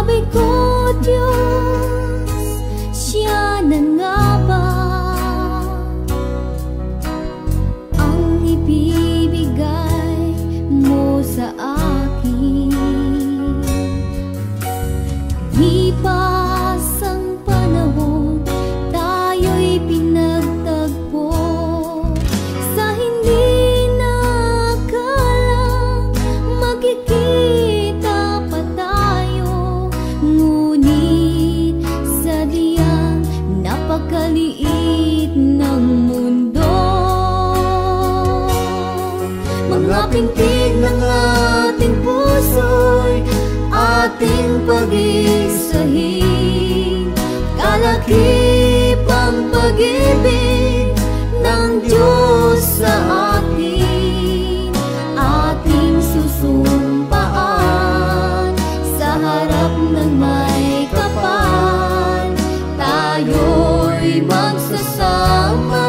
sabi ko, Diyos, siya na nga ba ang ibibigay mo sa akin? Lipas ang panahon, tayo'y pinagtagpo sa hindi nakakalang magkikita pa tayo. Ngunit sadyang napakaliit ng mundo. Mga pintig ng ating puso'y ating pag-isahin. Kalakip ang pag-ibig ng Diyos sa atin. Ating susumpaan sa harap ng may kapal. Tayo'y magsasama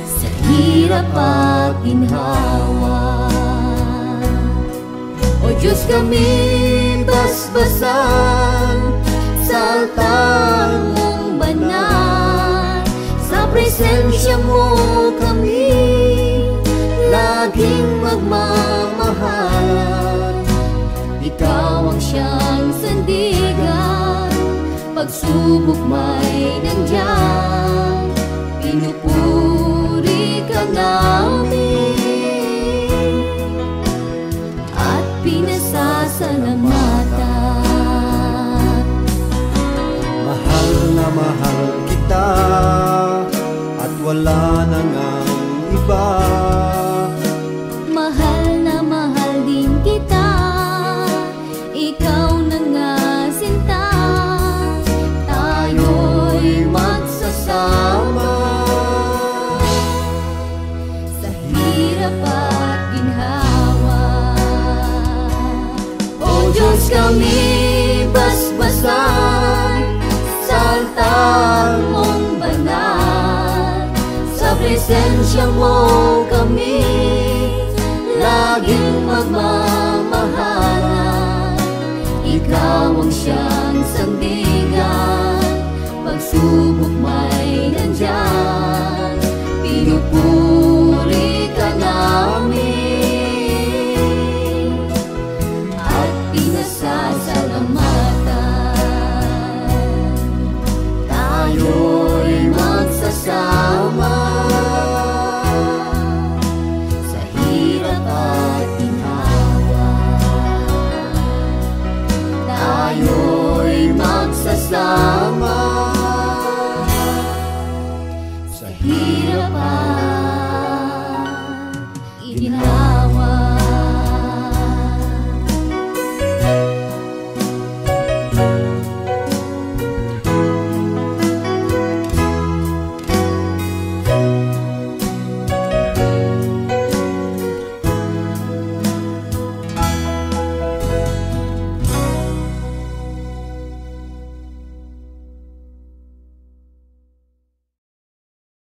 sa hirap at ginhawa. O Diyos, kami basbasan sa altar mong banal. Sa presensya mo kami laging magmamahalan. Ikaw ang siyang sandigan, pagsubok may nandiyan. Pinupuri ka namin at pinasasalamatan. Mahal na mahal kita at wala nang ang iba. Mahal na mahal din kita, ikaw na nga sinta. Tayo'y magsasama sa hirap at ginhawa. O Diyos, kami basbasan sa altar mong banal. Sa presensya mo kami laging magmamahalan. Ikaw ang siyang sandigan, pagsubok may nandiyan. Pinupuri